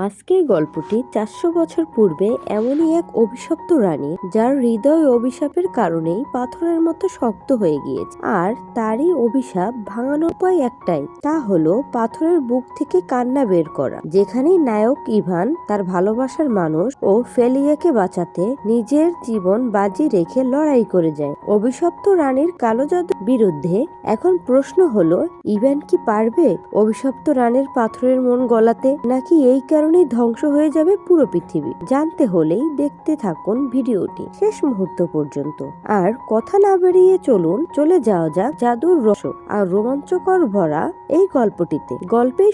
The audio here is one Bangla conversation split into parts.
আজকের গল্পটি 400 বছর পূর্বে এমনই এক অভিশপ্ত রানী, যার হৃদয় অভিশাপের কারণেই পাথরের মতো শক্ত হয়ে গিয়েছে। আর তারই অভিশাপ ভাঙানোর উপায় একটাই, তা হলো পাথরের বুক থেকে কান্না বের করা। যেখানেই নায়ক ইভান তার ভালোবাসার মানুষ ও ফেলিয়াকে বাঁচাতে নিজের জীবন বাজি রেখে লড়াই করে যায় অভিশপ্ত রানীর কালো জাদুর বিরুদ্ধে। এখন প্রশ্ন হলো, ইভান কি পারবে অভিশপ্ত রানীর পাথরের মন গলাতে, নাকি এই কারণে ধ্বংস হয়ে যাবে পুরো পৃথিবী? জানতে হলেই দেখতে থাকুন ভিডিওটি শেষ মুহূর্ত পর্যন্ত। আর কথা না বেরিয়ে চলে যাওয়া যাক জাদুর রস আর রোমাঞ্চকর ভরা এই গল্পটিতে। গল্পের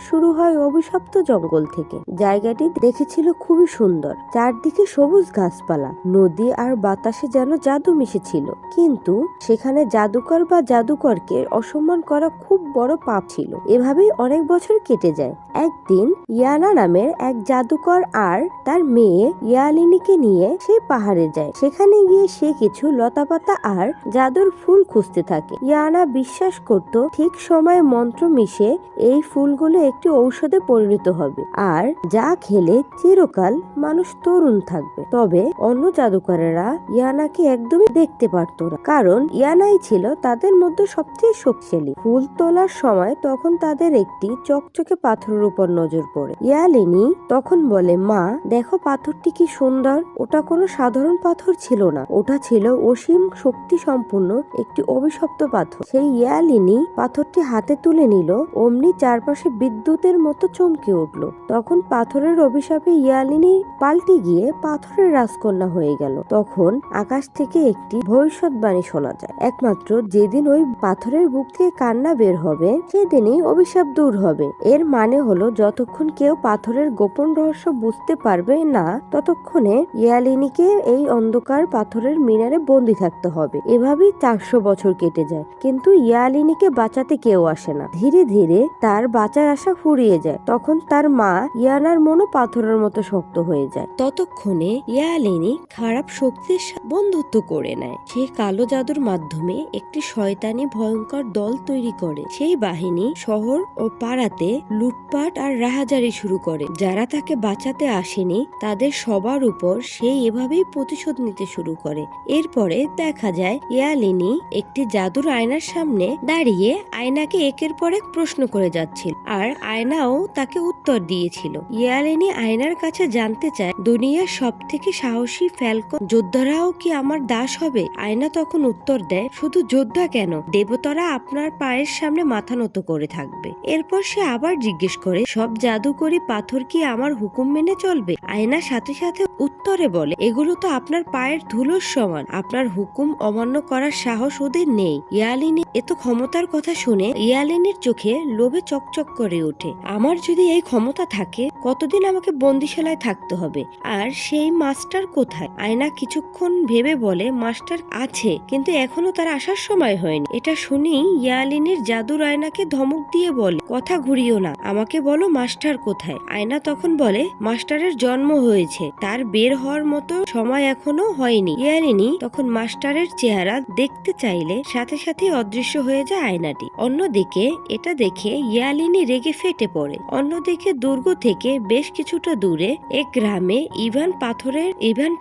শুরু হয় অভিশপ্ত জঙ্গল থেকে। জায়গাটি দেখেছিল খুবই সুন্দর, চারদিকে সবুজ গাছপালা, নদী আর বাতাসে যেন জাদু মিশেছিল। কিন্তু সেখানে জাদুকর বা জাদুকরকে অসম্মান করা খুব বড় পাপ ছিল। এভাবেই অনেক বছর কেটে যায়। একদিন ইয়ানা নামের এক জাদুকর আর তার মেয়ে ইয়ালিনীকে নিয়ে সে পাহাড়ে যায়। সেখানে গিয়ে সে কিছু লতাপাতা আর জাদুর ফুল খুঁজতে থাকে। ইয়ানা বিশ্বাস করত ঠিক সময়ে মন্ত্র মিশে এই ফুলগুলো একটি ঔষধে পরিণত হবে, আর যা খেলে চিরকাল মানুষ তরুণ থাকবে। তবে অন্য জাদুকরেরা ইয়ানাকে একদমই দেখতে পারত না, কারণ ইয়ানাই ছিল তাদের মধ্যে সবচেয়ে শক্তিশালী। ফুল তোলার সময় তখন তাদের একটি চকচকে পাথরের উপর নজর পড়ে। ইয়ালিনী তখন বলে, মা দেখো পাথরটি কি সুন্দর। ওটা কোনো সাধারণ পাথর ছিল না, ওটা ছিল অসীম শক্তি সম্পূর্ণ একটি অভিশপ্ত পাথর। সেই ইয়ালিনী পাথরটি হাতে তুলে নিল, অমনি চারপাশে বিদ্যুতের মতো চমকে উঠল। তখন পাথরের অভিশাপে ইয়ালিনী পাল্টে গিয়ে পাথরের রাজকন্যা হয়ে গেল। তখন আকাশ থেকে একটি ভবিষ্যৎবাণী শোনা যায়, একমাত্র যেদিন ওই পাথরের বুক থেকে কান্না বের হবে সেদিনই অভিশাপ দূর হবে। এর মানে হলো, যতক্ষণ কেউ পাথরের গোপন রহস্য বুঝতে পারবে না ততক্ষণে ইয়ালিনীকে এই অন্ধকার পাথরের মিনারে বন্দী থাকতে হবে। এভাবেই 400 বছর কেটে যায়, কিন্তু ইয়ালিনীকে বাঁচাতে কেউ আসে না। ধীরে ধীরে তার বাঁচার আশা ফুরিয়ে যায়। তখন তার মা ইয়ানার মনও পাথরের মতো শক্ত হয়ে যায়। ততক্ষণে ইয়ালিনী খারাপ শক্তির সাথে বন্ধুত্ব করে নেয়। সে কালো জাদুর মাধ্যমে একটি শয়তানি ভয়ঙ্কর দল তৈরি করে। সেই বাহিনী শহর ও পাড়াতে লুটপাট আর রাহাজারি শুরু করে। যারা তাকে বাঁচাতে আসেনি তাদের সবার উপর সে এভাবেই প্রতিশোধ নিতে শুরু করে। এরপরে দেখা যায় ইয়ালিনী একটি জাদুর আয়নার সামনে দাঁড়িয়ে আয়নাকে একের পর এক প্রশ্ন করে যাচ্ছিল, আর আয়নাও তাকে উত্তর দিয়েছিল। ইয়ালিনী আয়নার কাছে জানতে চায়, দুনিয়ার সব থেকে সাহসী ফ্যালকন যোদ্ধারাও কি আমার দাস হবে? আয়না তখন উত্তর দেয়, শুধু যোদ্ধা কেন, দেবতারা আপনার পায়ের সামনে মাথা নত করে থাকবে। এরপর সে আবার জিজ্ঞেস করে, সব জাদুকরি পাথর কি আমার হুকুম মেনে চলবে? আয়না সাথে সাথে উত্তরে বলে, এগুলো তো আপনার পায়ের ধুলোর সমান, আপনার হুকুম অমান্য করার সাহস ওদের নেই। ইয়ালিনী এত ক্ষমতার কথা শুনে ইয়ালিনীর চোখে লোভে চকচক করে ওঠে। আমার যদি এই ক্ষমতা থাকে, কতদিন আমাকে বন্দিশালায় থাকতে হবে? আর সেই মাস্টার কোথায়? আয়না কিছুক্ষণ ভেবে বলে, মাস্টার আছে, কিন্তু এখনো তার আসার সময় হয়নি। এটা শুনি ইয়ালিনীর জাদুর আয়নাকে ধমক দিয়ে বলে, কথা ঘুরিও না, আমাকে বলো মাস্টার কোথায়? আয়না তখন বলে, মাস্টারের জন্ম হয়েছে, তার বের হওয়ার মতো সময় এখনো হয়নি। ইয়ালিনী তখন মাস্টারের চেহারা দেখতে চাইলে সাথে সাথে অদৃশ্য হয়ে যায় আয়নাটি। অন্যদিকে এটা দেখে ইয়ালিনী রেগে ফেটে পড়ে। অন্যদিকে দুর্গ থেকে বেশ কিছুটা দূরে এক গ্রামে ইভান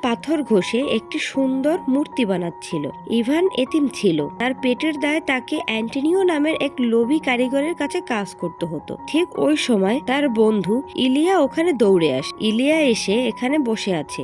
পাথর ঘষে একটি সুন্দর মূর্তি বানাচ্ছিল। ইভান এতিম ছিল, তার পেটের দায়ে তাকে অ্যান্টনিও নামের এক লোভী কারিগরের কাছে কাজ করতে হতো। ঠিক ওই সময় তার বন্ধু ইলিয়া ওখানে দৌড়ে আসে। ইলিয়া এসে এখানে বসে আছে।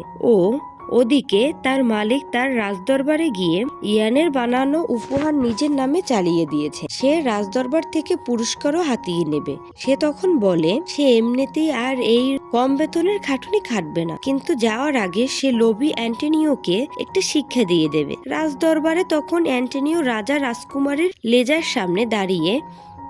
ওদিকে তার মালিক তার রাজদরবারে গিয়ে ইয়ানের বানানো উপহার নিজের নামে চালিয়ে দিয়েছে। সে রাজদরবার থেকে পুরস্কারও হাতিয়ে নেবে। সে তখন বলে সে এমনিতেই আর এই কম বেতনের খাটুনি খাটবে না, কিন্তু যাওয়ার আগে সে লোভী অ্যান্টনিওকে একটা শিক্ষা দিয়ে দেবে। রাজদরবারে তখন অ্যান্টনিও রাজা রাজকুমারীর লেজার সামনে দাঁড়িয়ে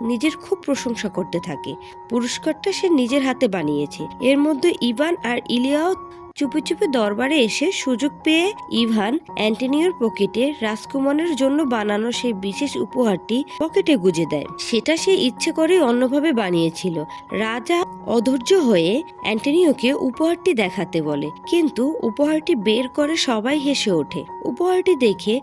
নিজের খুব প্রশংসা করতে থাকে। পুরস্কারটা সে নিজের হাতে বানিয়েছে। এর মধ্যে ইভান আর ইলিয়াও চুপি চুপি দরবারে এসে সুযোগ পেয়ে ইভান অ্যান্টনিওর পকেটে রাজকুমারের জন্য বানানো সেই বিশেষ উপহারটি পকেটে গুজে দেয়। সেটা সে ইচ্ছে করেই অন্যভাবে বানিয়েছিল। রাজা অধৈর্য হয়ে অ্যান্টনিওকে উপহারটি দেখাতে বলে, কিন্তু উপহারটি বের করে সবাই হেসে ওঠে। উপহারটি দেখে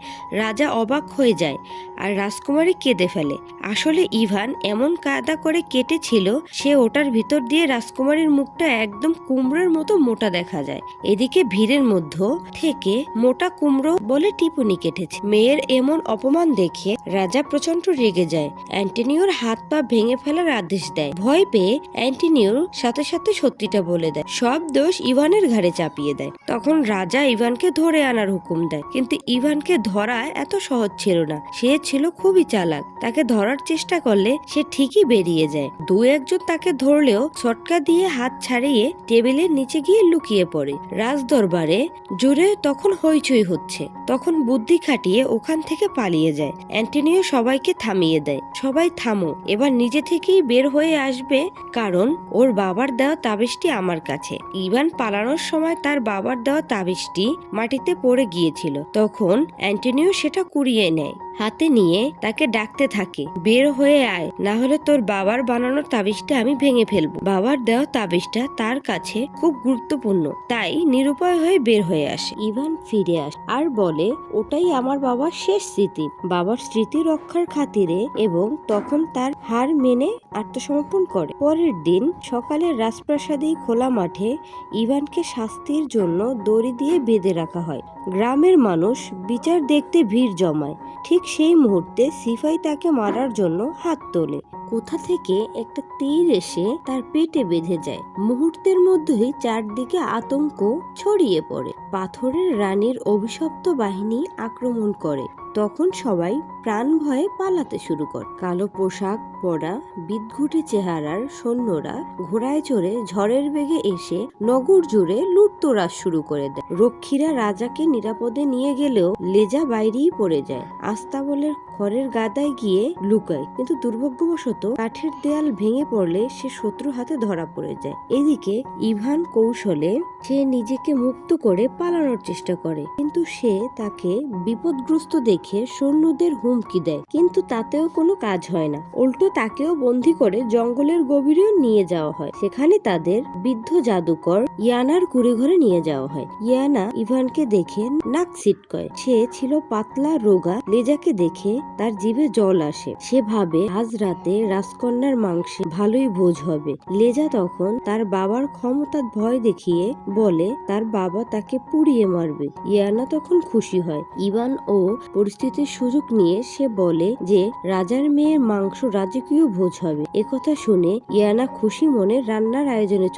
রাজা অবাক হয়ে যায়। আর রাজকুমারী কেঁদে ফেলে। আসলে ইভান এমন কায়দা করে কেটেছিল, সে ওটার ভিতর দিয়ে রাজকুমারীর মুখটা একদম কুমড়োর মতো মোটা দেখা যায়। এদিকে ভিড়ের মধ্যে থেকে মোটা কুমড়ো বলে টিপুনি কেটেছে। মেয়ের এমন অপমান দেখে রাজা প্রচন্ড রেগে যায়। অ্যান্টনিওর হাত পা ভেঙে ফেলার আদেশ দেয়। ভয় পেয়ে অ্যান্টনিওর সাথে সাথে সত্যিটা বলে দেয়, সব দোষ ইভানের ঘাড়ে চাপিয়ে দেয়। তখন রাজা ইভানকে ধরে আনার হুকুম দেয়, কিন্তু ইভানকে ধরা এত সহজ ছিল না। সে ছিল খুবই চালাক। তাকে ধরার চেষ্টা করলে সে ঠিকই বেরিয়ে যায়। দু একজন তাকে ধরলেও ছটকা দিয়ে হাত ছাড়িয়ে টেবিলের নিচে গিয়ে লুকিয়ে পড়ে। রাজ দরবারে জুড়ে তখন হইচই হচ্ছে। তখন বুদ্ধি খাটিয়ে ওখান থেকে পালিয়ে যায়। অ্যান্টনিও সবাইকে থামিয়ে দেয়, সবাই থামো, এবার নিজে থেকেই বের হয়ে আসবে, কারণ ওর বাবার দেওয়া তাবিজটি আমার কাছে। ইভান পালানোর সময় তার বাবার দেওয়া তাবিজটি মাটিতে পড়ে গিয়েছিল। তখন অ্যান্টনিও সেটা কুড়িয়ে নেয়, হাতে নিয়ে তাকে ডাকতে থাকে, বের হয়ে আয়, না হলে তোর বাবার বানানোর তাবিজটা আমি ভেঙে ফেলবো। বাবার দেওয়া তাবিজটা তার কাছে খুব গুরুত্বপূর্ণ, তাই নিরুপায় হয়ে বের হয়ে আসে। ইভান ফিরে আসে আর বলে, ওটাই আমার বাবার শেষ স্মৃতি। বাবার স্মৃতি রক্ষার খাতিরে এবং তখন তার হার মেনে আত্মসমর্পণ করে। পরের দিন সকালে রাজপ্রাসাদেই খোলা মাঠে ইভানকে শাস্তির জন্য দড়ি দিয়ে বেঁধে রাখা হয়। গ্রামের মানুষ বিচার দেখতে ভিড় জমায়। ঠিক সেই মুহূর্তে সিপাই তাকে মারার জন্য হাত তোলে। কোথা থেকে একটা তীর এসে তার পেটে বেঁধে যায়। মুহূর্তের মধ্যেই চারদিকে আতঙ্ক ছড়িয়ে পড়ে। পাথরের রানীর অভিশপ্ত বাহিনী আক্রমণ করে। তখন সবাই প্রাণ ভয়ে পালাতে শুরু করে। কালো পোশাক পরা বিদঘুটে চেহারার সৈন্যরা ঘোড়ায় চড়ে ঝড়ের বেগে এসে নগর জুড়ে লুটতরাজ শুরু করে দেয়। রক্ষীরা রাজাকে নিরাপদে নিয়ে গেলেও লেজা বাইরেই পড়ে যায়। আস্তাবলের খড়ের গাদায় গিয়ে লুকায়, কিন্তু দুর্ভাগ্যবশত কাঠের দেয়াল ভেঙে পড়লে সে শত্রু হাতে ধরা পড়ে যায়। এদিকে ইভান কৌশলে সে নিজেকে মুক্ত করে পালানোর চেষ্টা করে, কিন্তু সে তাকে বিপদগ্রস্ত দেখে সৈন্যদের হুমকি দেয়, কিন্তু তাতেও কোনো কাজ হয় না। উল্টো তাকেও বন্দী করে জঙ্গলের গভীরেও নিয়ে যাওয়া হয়। সেখানে তাদের বৃদ্ধ জাদুকর ইয়ানার কুড়ে ঘরে নিয়ে যাওয়া হয়। ইয়ানা ইভানকে দেখে নাক ছিটকায়। সে ছিল পাতলা রোগা। লেজাকে দেখে তার জিভে জল আসে। সে ভাবে আজ রাতে রাজকন্যার মাংসে ভালোই ভোজ হবে। লেজা তখন তার বাবার ক্ষমতার ভয় দেখিয়ে বলে তার বাবা তাকে পুড়িয়ে মারবে। ইয়ানা তখন খুশি হয়। ইভান ও পরিস্থিতির সুযোগ নিয়ে সে বলে যে রাজার মেয়ের মাংস রাজকীয় ভোজ হবে। একথা শুনে ইয়ানা খুশি মনে রান্নার আয়োজনে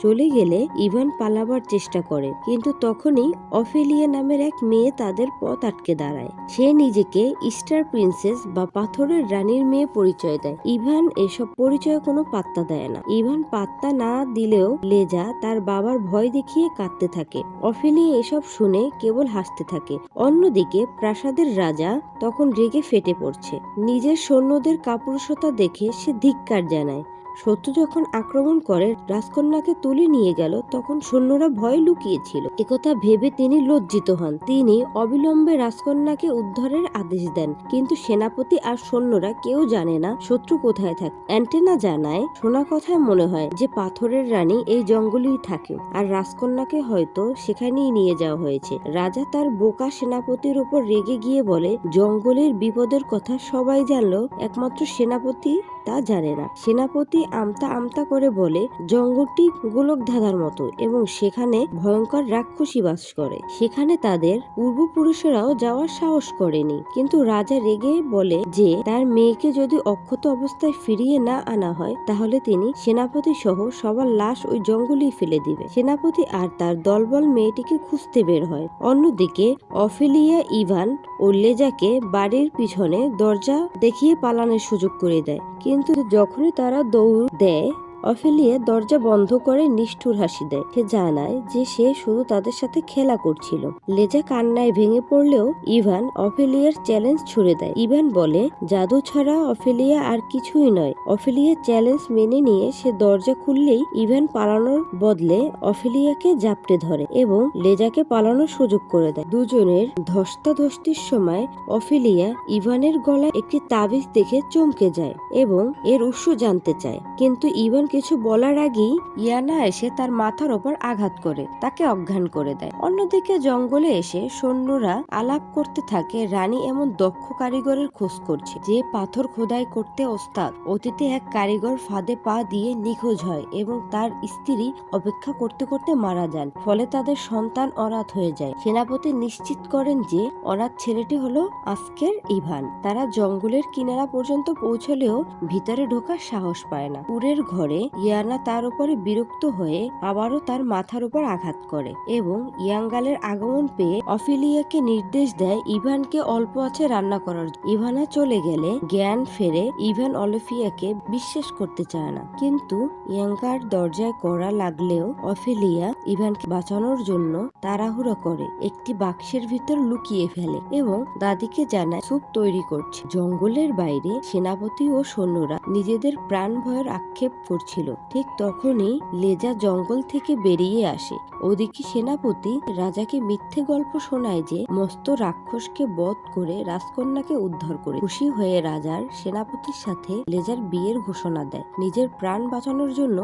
চলে গেলে ইভান পালাবার চেষ্টা করে, কিন্তু তখনই অফেলিয়া নামের এক মেয়ে তাদের পথ আটকে দাঁড়ায়। সে নিজেকে স্টার প্রিন্সেস বা পাথরের রানীর মেয়ে পরিচয় দেয়। ইভান এসব পরিচয় কোনো পাত্তা দেয় না। ইভান পাত্তা না দিলেও লেজা তার বাবার ভয় দেখিয়ে কাঁদতে থাকে। অফেলিয়া এসব শুনে কেবল হাসতে থাকে। অন্যদিকে প্রাসাদের রাজা তখন রেগে ফেটে পড়ছে। নিজের সৈন্যদের কাপুরুষতা দেখে সে ধিক্কার জানায়। শত্রু যখন আক্রমণ করে রাজকন্যাকে তুলে নিয়ে গেল, তখন সৈন্যরা ভয়ে লুকিয়েছিল। একথা ভেবে তিনি লজ্জিত হন। তিনি অবিলম্বে রাজকন্যাকে উদ্ধারের আদেশ দেন, কিন্তু সেনাপতি আর সৈন্যরা কেউ জানে না শত্রু কোথায় থাকে। অ্যান্টেনা জানায়, শোনা কথায় মনে হয় যে পাথরের রানী এই জঙ্গলেই থাকে, আর রাজকন্যাকে হয়তো সেখানেই নিয়ে যাওয়া হয়েছে। রাজা তার বোকা সেনাপতির উপর রেগে গিয়ে বলে, জঙ্গলের বিপদের কথা সবাই জানলো, একমাত্র সেনাপতি তা জানে না। সেনাপতি আমতা আমতা করে বলে, জঙ্গলটি গোলকধাঁধার মতো এবং সেখানে ভয়ঙ্কর রাক্ষসী বাস করে। সেখানে তাদের পূর্বপুরুষেরাও যাওয়ার সাহস করেনি। কিন্তু রাজা রেগে বলে যে তার মেয়েকে যদি অক্ষত অবস্থায় ফিরিয়ে না আনা হয়, তাহলে তিনি সেনাপতি সহ সবার লাশ ওই জঙ্গলেই ফেলে দিবে। সেনাপতি আর তার দলবল মেয়েটিকে খুঁজতে বের হয়। অন্যদিকে অফেলিয়া ইভান ও লেজাকে বাড়ির পিছনে দরজা দেখিয়ে পালানোর সুযোগ করে দেয়, কিন্তু যখনই তারা দৌড় দেয়, অফেলিয়া দরজা বন্ধ করে নিষ্ঠুর হাসি দেয়। সে জানায় যে সে শুধু তাদের সাথে খেলা করছিল। লেজা কান্নায় ভেঙে পড়লেও ইভান অফেলিয়ার চ্যালেঞ্জ ছুড়ে দেয়। ইভান বলে, জাদু ছাড়া অফেলিয়া আর কিছুই নয়। অফেলিয়ার চ্যালেঞ্জ মেনে নিয়ে সে দরজা খুললেই ইভান পালানোর বদলে অফেলিয়াকে জাপটে ধরে এবং লেজাকে পালানোর সুযোগ করে দেয়। দুজনের ধস্তাধস্তির সময় অফেলিয়া ইভানের গলায় একটি তাবিজ দেখে চমকে যায় এবং এর উৎস জানতে চায়, কিন্তু ইভান কিছু বলার আগেই ইয়ানা এসে তার মাথার ওপর আঘাত করে তাকে অজ্ঞান করে দেয়। অন্যদিকে জঙ্গলে এসে সৈন্যরা আলাপ করতে থাকে রানী এমন দক্ষ কারিগরের খোঁজ করছে যে পাথর খোদাই করতে ওস্তাদ। অতীতে এক কারিগর ফাঁদে পা দিয়ে নিখোঁজ হয় এবং তার স্ত্রী অপেক্ষা করতে করতে মারা যান, ফলে তাদের সন্তান অনাথ হয়ে যায়। সেনাপতি নিশ্চিত করেন যে অনাথ ছেলেটি হলো আজকের ইভান। তারা জঙ্গলের কিনারা পর্যন্ত পৌঁছলেও ভিতরে ঢোকার সাহস পায় না। পুরের ঘরে ইয়ানা তার উপরে বিরক্ত হয়ে আবারও তার মাথার উপর আঘাত করে এবং ইয়াঙ্গালের আগমন পেয়ে অফিলিয়াকে নির্দেশ দেয় ইভানকে অল্প আছে রান্না করার। ইভানা চলে গেলে জ্ঞান ফেরে। ইভান অলিভিয়াকে বিশ্বাস করতে চায় না, কিন্তু ইয়াঙ্গার দরজায় কড়া লাগলেও অফিলিয়া ইভানকে বাঁচানোর জন্য তাড়াহুড়ো করে একটি বাক্সের ভিতর লুকিয়ে ফেলে এবং দাদিকে জানায় স্যুপ তৈরি করছে। জঙ্গলের বাইরে সেনাপতি ও সৈন্যরা নিজেদের প্রাণ ভয়ের আক্ষেপ করছিল। ঠিক তখনই লেজা জঙ্গল থেকে বেরিয়ে আসে। ওদিকে সেনাপতি রাজাকে মিথ্যে গল্প শোনায় যে মস্ত রাক্ষসকে বধ করে রাজকন্যাকে উদ্ধার করে। খুশি হয়ে রাজার সেনাপতির সাথে লেজার বিয়ের ঘোষণা দেয়। নিজের প্রাণ বাঁচানোর জন্য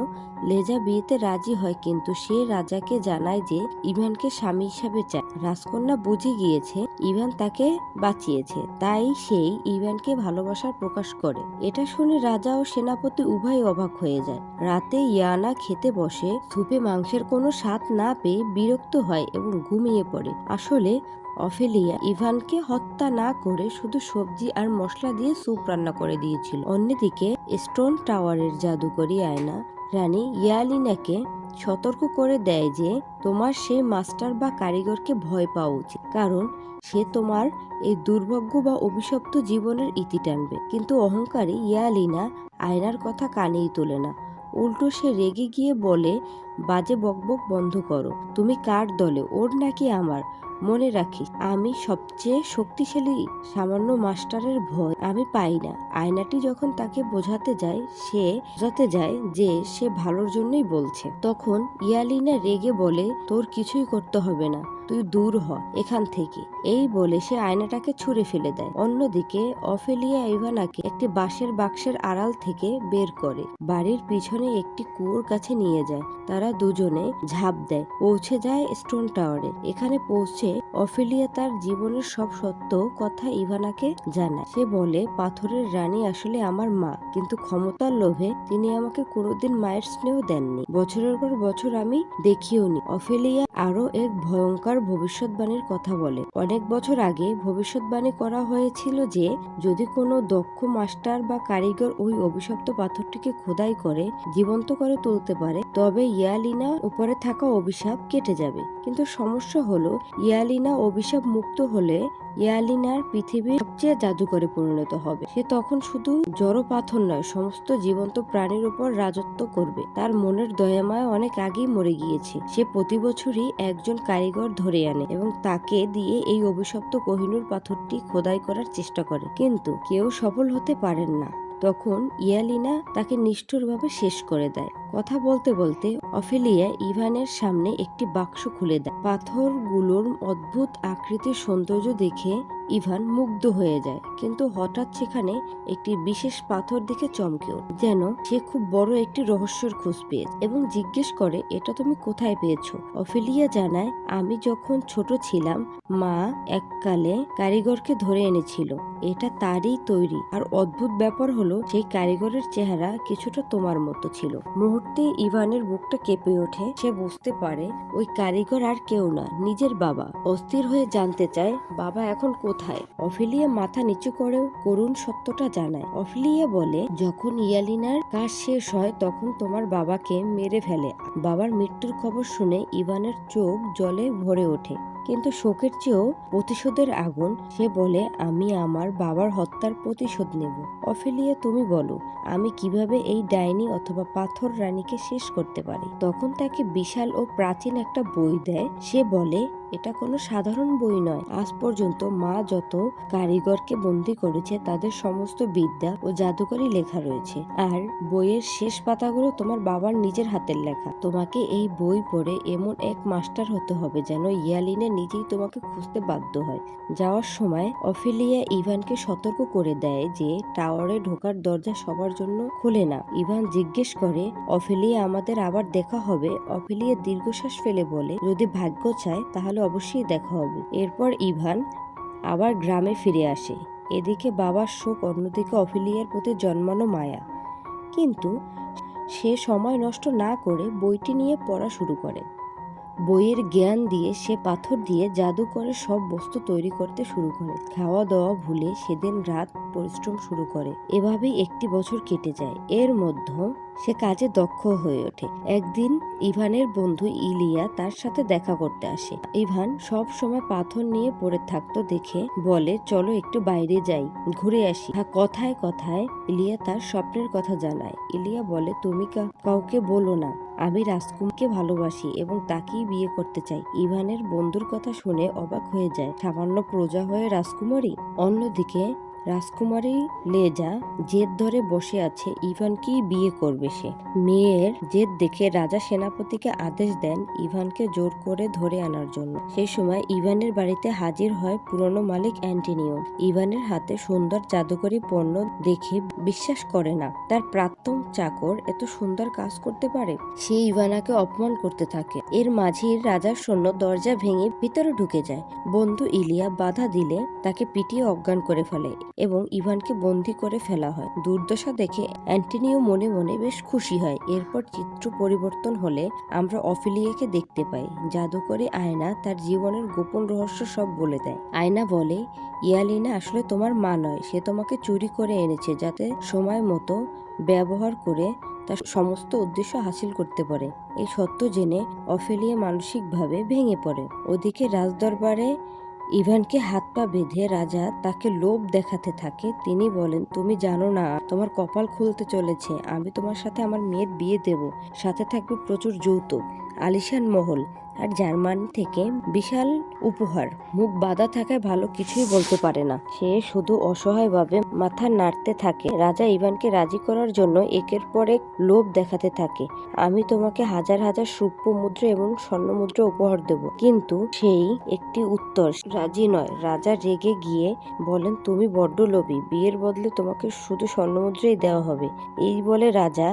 লেজা বিয়েতে রাজি হয়, কিন্তু সে রাজাকে জানায় যে ইভানকে স্বামী হিসাবে চায়। রাজকন্যা বুঝে গিয়েছে ইভান তাকে বাঁচিয়েছে, তাই সেই ইভানকে ভালোবাসার প্রকাশ করে। এটা শুনে রাজা ও সেনাপতি উভয় অবাক হয়ে যায়। রাতে ইয়ানা খেতে বসে স্যুপে মাংসের কোনো স্বাদ না পেয়ে বিরক্ত হয় এবং ঘুমিয়ে পড়ে। আসলে অফেলিয়া ইভানকে হত্যা না করে শুধু সবজি আর মশলা দিয়ে স্যুপ রান্না করে দিয়েছিল। অন্যদিকে স্টোন টাওয়ারের জাদুকরি আয়না রানী ইয়ালিনাকে সতর্ক করে দেয় যে তোমার সেই মাস্টার বা কারিগরকে ভয় পাওয়া উচিত, কারণ সে তোমার এই দুর্ভাগ্য বা অভিশপ্ত জীবনের ইতি টানবে। কিন্তু অহংকারী ইয়ালিনা আয়নার কথা কানেই তোলে না। উল্টো সে রেগে গিয়ে বলে, বাজে বকবক বন্ধ করো। তুমি কার দলে, ওর নাকি আমার? মনে রাখিস, আমি সবচেয়ে শক্তিশালী। সামান্য মাস্টারের ভয় আমি পাই না। আয়নাটি যখন তাকে বোঝাতে যায় যে সে ভালোর জন্যই বলছে, তখন ইয়ালিনা রেগে বলে, তোর কিছুই করতে হবে না, তুই দূর হ এখান থেকে। এই বলে সে আয়নাটাকে ছুঁড়ে ফেলে দেয়। অন্যদিকে অফেলিয়া ইভানাকে একটি বাঁশের বাক্সের আড়াল থেকে বের করে বাড়ির পিছনে একটি কুয়োর কাছে নিয়ে যায়। তারা দুজনে ঝাঁপ দেয়, পৌঁছে যায় স্টোন টাওয়ারে। এখানে পৌঁছে অফেলিয়া তার জীবনের সব সত্য কথা ইভানাকে জানায়। সে বলে, পাথরের রানী আসলে আমার মা, কিন্তু ক্ষমতার লোভে তিনি আমাকে কোনোদিন মায়ের স্নেহ দেননি। বছরের পর বছর আমি দেখিওনি। অফেলিয়া আরো এক ভয়ঙ্কর ভবিষ্যৎবাণীর কথা বলে। অনেক বছর আগে ভবিষ্যৎবাণী করা হয়েছিল যে যদি কোনো দক্ষ মাস্টার বা কারিগর ওই অভিশপ্ত পাথরটিকে খোদাই করে জীবন্ত করে তুলতে পারে, তবে ইয়ালিনা উপরে থাকা অভিশাপ কেটে যাবে। কিন্তু সমস্যা হলো, ইয়ালিনা অভিশাপ মুক্ত হলে ইয়ালিনার পৃথিবীর সবচেয়ে জাদুকরে পরিণত হবে। সে তখন শুধু জড় পাথর নয়, সমস্ত জীবন্ত প্রাণীর উপর রাজত্ব করবে। তার মনের দয়াময় অনেক আগেই মরে গিয়েছে। সে প্রতি বছরই একজন কারিগর ধরে আনে এবং তাকে দিয়ে এই অভিশপ্ত কোহিনূর পাথরটি খোদাই করার চেষ্টা করে, কিন্তু কেউ সফল হতে পারেন না। তখন ইয়ালিনা তাকে নিষ্ঠুরভাবে শেষ করে দেয়। কথা বলতে বলতে অফেলিয়া ইভানের সামনে একটি বাক্স খুলে দেয়। পাথরগুলোর অদ্ভুত আকৃতির সৌন্দর্য দেখে ইভান মুগ্ধ হয়ে যায়, কিন্তু হঠাৎ সেখানে একটি বিশেষ পাথর দেখে চমকে ওঠে, যেন সে খুব বড় একটি রহস্যের খোঁজ পেয়েছে এবং জিজ্ঞেস করে, এটা তুমি কোথায় পেয়েছো? অফেলিয়া জানায়, আমি যখন ছোট ছিলাম মা এককালে কারিগরকে ধরে এনেছিল। এটা তারই তৈরি, আর অদ্ভুত ব্যাপার হলো সেই কারিগরের চেহারা কিছুটা তোমার মতো ছিল। মুহূর্তে ইভানের বুকটা কেঁপে ওঠে। সে বুঝতে পারে ওই কারিগর আর কেউ না, নিজের বাবা। অস্থির হয়ে জানতে চায়, বাবা এখন কোথায়? অফেলিয়া মাথা নিচু করে করুণ সত্যটা জানায়। অফেলিয়া বলে, যখন ইয়ালিনার কাজ শেষ হয় তখন তোমার বাবাকে মেরে ফেলে। বাবার মৃত্যুর খবর শুনে ইভানের চোখ জলে ভরে ওঠে, কিন্তু শোকের চেয়েও প্রতিশোধের আগুন। সে বলে, আমি আমার বাবার হত্যার প্রতিশোধ নেব। অফেলিয়া, তুমি বলো, আমি কিভাবে এই ডাইনি অথবা পাথর রানীকে শেষ করতে পারি? তখন তাকে বিশাল ও প্রাচীন একটা বই দেয়। সে বলে, এটা কোনো সাধারণ বই নয়। আজ পর্যন্ত মা যত কারিগরকে বন্দি করেছে তাদের সমস্ত বিদ্যা ও জাদুকরি লেখা রয়েছে। আর বইয়ের শেষ পাতাগুলো তোমার বাবার নিজের হাতের লেখা। তোমাকে এই বই পড়ে এমন এক মাস্টার হতে হবে যেন ইয়ালিনে নিজেই তোমাকে খুঁজতে বাধ্য হয়। যাওয়ার সময় অফেলিয়া ইভানকে সতর্ক করে দেয় যে টাওয়ারে ঢোকার দরজা সবার জন্য খোলে না। ইভান জিজ্ঞেস করে, অফেলিয়া আমাদের আবার দেখা হবে? অফেলিয়া দীর্ঘশ্বাস ফেলে বলে, যদি ভাগ্য চায় তাহলে অবশ্যই দেখা হবে। এরপর ইভান আবার গ্রামে ফিরে আসে। এদিকে বাবার শোক, অন্যদিকে অফেলিয়ার প্রতি জন্মানো মায়া। কিন্তু সে সময় নষ্ট না করে বইটি নিয়ে পড়া শুরু করে। বইয়ের জ্ঞান দিয়ে সে পাথর দিয়ে জাদু করে সব বস্তু তৈরি করতে শুরু করে। খাওয়া দাওয়া ভুলে সেদিন রাত পরিশ্রম শুরু করে। এভাবেই একটি বছর কেটে যায়। এর মধ্যে সে কাজে দক্ষ হয়ে ওঠে। একদিন ইভানের বন্ধু ইলিয়া তার সাথে দেখা করতে আসে। ইভান সব সময় পাথর নিয়ে পড়ে থাকতো দেখে বলে, চলো একটু বাইরে যাই, ঘুরে আসি। কথায় কথায় ইলিয়া তার স্বপ্নের কথা জানায়। ইলিয়া বলে, তুমি কাউকে বলো না, আমি রাজকুমারকে ভালোবাসি এবং তাকেই বিয়ে করতে চাই। ইভানের বন্ধুর কথা শুনে অবাক হয়ে যায়। সামান্য প্রজা হয়ে রাজকুমারী। অন্যদিকে রাজকুমারী লেজা জেদ ধরে বসে আছে, ইভানকেই বিয়ে করবে সে। মেয়ের জেদ দেখে রাজা সেনাপতিকে আদেশ দেন ইভানকে জোর করে ধরে আনার জন্য। সেই সময় ইভানের বাড়িতে হাজির হয় পুরনো মালিক অ্যান্টনিও। ইভানের হাতে সুন্দর জাদুকরি পণ্য দেখে বিশ্বাস করে না তার প্রাক্তন চাকর এত সুন্দর কাজ করতে পারে। সে ইভানাকে অপমান করতে থাকে। এর মাঝেই রাজার সৈন্য দরজা ভেঙে ভিতরে ঢুকে যায়। বন্ধু ইলিয়া বাধা দিলে তাকে পিটিয়ে অজ্ঞান করে ফেলে এবং ইভানকে বন্দী করে ফেলা হয়। দুর্দশা দেখে অ্যান্টনিও মনে মনে বেশ খুশি হয়। এরপর চিত্র পরিবর্তন হলে আমরা অফেলিয়াকে দেখতে পাই। জাদুকরি আয়না তার জীবনের গোপন রহস্য সব বলে দেয়। আয়না বলে, ইয়ালিনা আসলে তোমার মা নয়, সে তোমাকে চুরি করে এনেছে যাতে সময় মতো ব্যবহার করে তার সমস্ত উদ্দেশ্য হাসিল করতে পারে। এই সত্য জেনে অফেলিয়া মানসিকভাবে ভেঙে পড়ে। ওদিকে রাজদরবারে ইভানকে হাত পা বেঁধে রাজা তাকে লোভ দেখাতে থাকে। তিনি বলেন, তুমি জানো না তোমার কপাল খুলতে চলেছে, আমি তোমার সাথে আমার মেয়ের বিয়ে দেব, সাথে থাকবে প্রচুর যৌতুক, আলিশান মহল আর জার্মানি থেকে বিশাল উপহার। মুখ বাঁধা থাকায় ভালো কিছুই বলতে পারে না। সে শুধু অসহায়ভাবে মাথা নাড়তে থাকে। রাজা ইভানকে রাজি করার জন্য একের পর এক লোভ দেখাতে থাকে। আমি তোমাকে হাজার হাজার রৌপ্য মুদ্রা এবং স্বর্ণ মুদ্রা উপহার দেব, কিন্তু সেই একটি উত্তর রাজি নয়। রাজা রেগে গিয়ে বলেন, তুমি বড্ড লোভী, বিয়ের বদলে তোমাকে শুধু স্বর্ণ মুদ্রাই দেওয়া হবে। এই বলে রাজা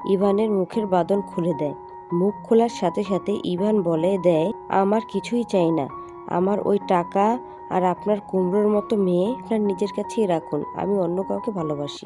ইভানের মুখের বাঁধন খুলে দেয়। মুখ খোলার সাথে সাথে ইভান বলে দেয়, আমার কিছুই চাই না, আমার ওই টাকা আর আপনার কুমড়োর মতো মেয়ে আপনার নিজের কাছেই রাখুন, আমি অন্য কাউকে ভালোবাসি।